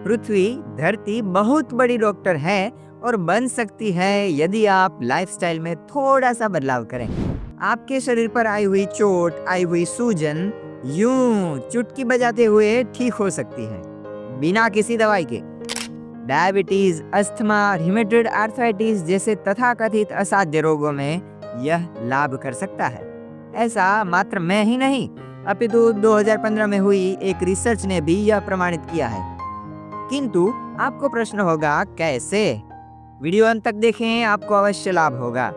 पृथ्वी धरती बहुत बड़ी डॉक्टर है और बन सकती है यदि आप लाइफस्टाइल में थोड़ा सा बदलाव करें। आपके शरीर पर आई हुई चोट, आई हुई सूजन यूं चुटकी बजाते हुए ठीक हो सकती है, बिना किसी दवाई के। डायबिटीज, अस्थमा, रिमेटॉइड आर्थराइटिस जैसे तथाकथित असाध्य रोगों में यह लाभ कर सकता है। ऐसा मात्र मैं ही नहीं, अपितु 2015 में हुई एक रिसर्च ने भी यह प्रमाणित किया है। किंतु आपको प्रश्न होगा कैसे? वीडियो अंत तक देखें, आपको अवश्य लाभ होगा।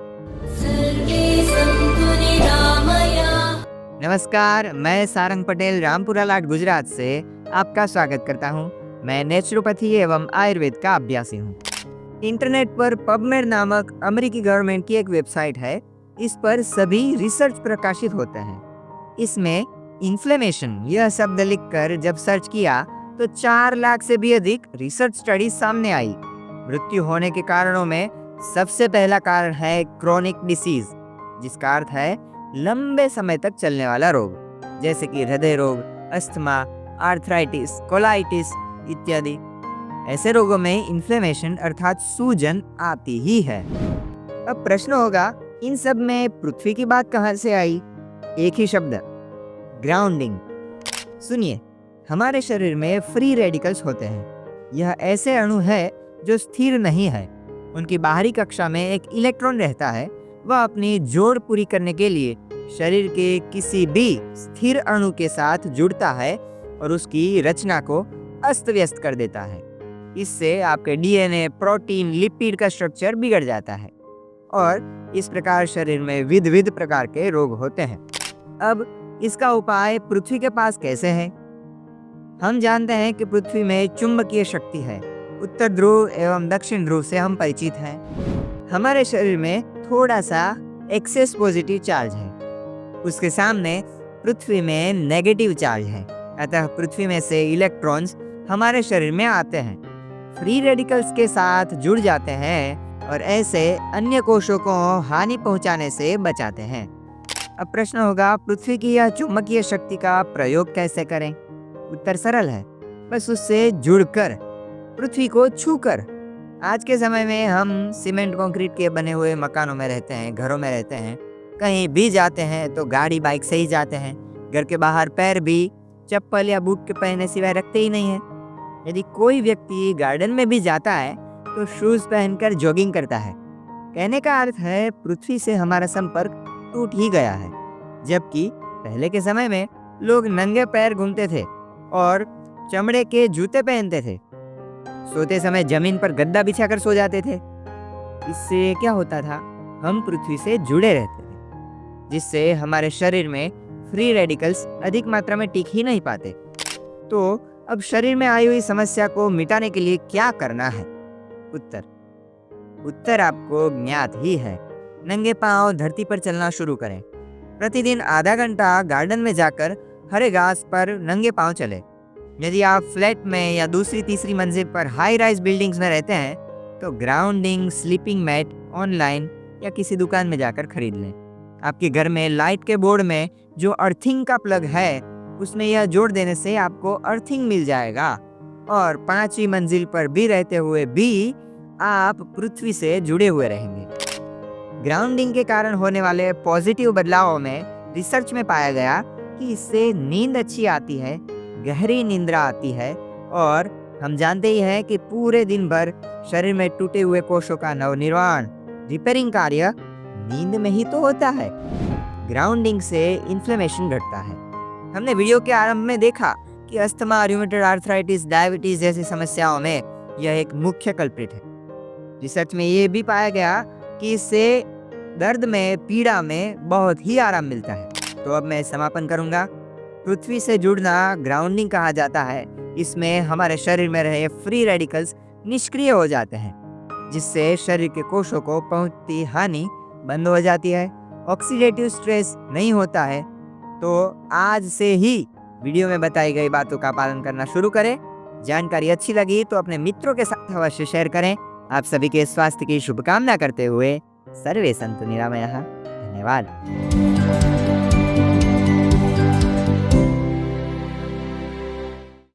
नमस्कार, मैं सारंग पटेल रामपुरा लाट गुजरात से आपका स्वागत करता हूं। मैं नेचुरोपैथी एवं आयुर्वेद का अभ्यासी हूं। इंटरनेट पर पबमेड नामक अमेरिकी गवर्नमेंट की एक वेबसाइट है। इस पर सभी रिसर्च प्रकाशित होते हैं। इसमें इन्फ्लेमेशन यह शब्द लिखकर जब सर्च किया तो 4 लाख से भी अधिक रिसर्च स्टडी सामने आई। मृत्यु होने के कारणों में सबसे पहला कारण है क्रोनिक डिसीज, जिसका अर्थ है लंबे समय तक चलने वाला रोग, जैसे कि हृदय रोग, अस्थमा, आर्थराइटिस, कोलाइटिस इत्यादि। ऐसे रोगों में इन्फ्लेमेशन अर्थात सूजन आती ही है। अब प्रश्न होगा, इन सब में पृथ्वी की बात कहां से आई? एक ही शब्द, ग्राउंडिंग। सुनिए, हमारे शरीर में फ्री रेडिकल्स होते हैं। यह ऐसे अणु है जो स्थिर नहीं है। उनकी बाहरी कक्षा में एक इलेक्ट्रॉन रहता है। वह अपनी जोड़ पूरी करने के लिए शरीर के किसी भी स्थिर अणु के साथ जुड़ता है और उसकी रचना को अस्त व्यस्त कर देता है। इससे आपके डीएनए, प्रोटीन, लिपिड का स्ट्रक्चर बिगड़ जाता है और इस प्रकार शरीर में विविध प्रकार के रोग होते हैं। अब इसका उपाय पृथ्वी के पास कैसे है? हम जानते हैं कि पृथ्वी में चुंबकीय शक्ति है। उत्तर ध्रुव एवं दक्षिण ध्रुव से हम परिचित हैं। हमारे शरीर में थोड़ा सा एक्सेस पॉजिटिव चार्ज है, उसके सामने पृथ्वी में नेगेटिव चार्ज है। अतः पृथ्वी में से इलेक्ट्रॉन्स हमारे शरीर में आते हैं, फ्री रेडिकल्स के साथ जुड़ जाते हैं और ऐसे अन्य कोशों को हानि पहुंचाने से बचाते हैं। अब प्रश्न होगा, पृथ्वी की यह चुंबकीय शक्ति का प्रयोग कैसे करें? उत्तर सरल है, बस उससे जुड़कर, पृथ्वी को छूकर। आज के समय में हम सीमेंट कंक्रीट के बने हुए मकानों में रहते हैं, घरों में रहते हैं। कहीं भी जाते हैं तो गाड़ी बाइक से ही जाते हैं। घर के बाहर पैर भी चप्पल या बूट के पहने सिवाय रखते ही नहीं है। यदि कोई व्यक्ति गार्डन में भी जाता है तो शूज पहनकर जॉगिंग करता है। कहने का अर्थ है पृथ्वी से हमारा संपर्क टूट ही गया है। जबकि पहले के समय में लोग नंगे पैर घूमते थे और चमड़े के जूते पहनते थे। सोते समय जमीन पर गद्दा बिछाकर सो जाते थे। इससे क्या होता था? हम पृथ्वी से जुड़े रहते थे, जिससे हमारे शरीर में फ्री रेडिकल्स अधिक मात्रा में टिक ही नहीं पाते। तो अब शरीर में आई हुई समस्या को मिटाने के लिए क्या करना है? उत्तर आपको ज्ञात ही है। नंगे पांव धरती पर चलना शुरू करें। प्रतिदिन आधा घंटा गार्डन में जाकर हरे घास पर नंगे पांव चले। यदि आप फ्लैट में या दूसरी तीसरी मंजिल पर हाई राइज बिल्डिंग्स में रहते हैं तो ग्राउंडिंग स्लीपिंग मैट ऑनलाइन या किसी दुकान में जाकर खरीद लें। आपके घर में लाइट के बोर्ड में जो अर्थिंग का प्लग है, उसमें यह जोड़ देने से आपको अर्थिंग मिल जाएगा और 5वीं मंजिल पर भी रहते हुए भी आप पृथ्वी से जुड़े हुए रहेंगे। ग्राउंडिंग के कारण होने वाले पॉजिटिव बदलावों में रिसर्च में पाया गया कि इससे नींद अच्छी आती है, गहरी निंद्रा आती है और हम जानते ही हैं कि पूरे दिन भर शरीर में टूटे हुए कोशों का नवनिर्माण, रिपेयरिंग कार्य नींद में ही तो होता है। ग्राउंडिंग से इन्फ्लेमेशन घटता है। हमने वीडियो के आरंभ में देखा कि अस्थमा, रिमेटॉइड आर्थराइटिस, डायबिटीज जैसी समस्याओं में यह एक मुख्य कल्प्रिट है। रिसर्च में ये भी पाया गया कि इससे दर्द में, पीड़ा में बहुत ही आराम मिलता है। तो अब मैं समापन करूंगा। पृथ्वी से जुड़ना ग्राउंडिंग कहा जाता है। इसमें हमारे शरीर में रहे फ्री रेडिकल्स निष्क्रिय हो जाते हैं, जिससे शरीर के कोशों को पहुंचती हानि बंद हो जाती है। ऑक्सीडेटिव स्ट्रेस नहीं होता है। तो आज से ही वीडियो में बताई गई बातों का पालन करना शुरू करें। जानकारी अच्छी लगी तो अपने मित्रों के साथ अवश्य शेयर करें। आप सभी के स्वास्थ्य की शुभकामना करते हुए सर्वे सन्तु निरामयाः। धन्यवाद।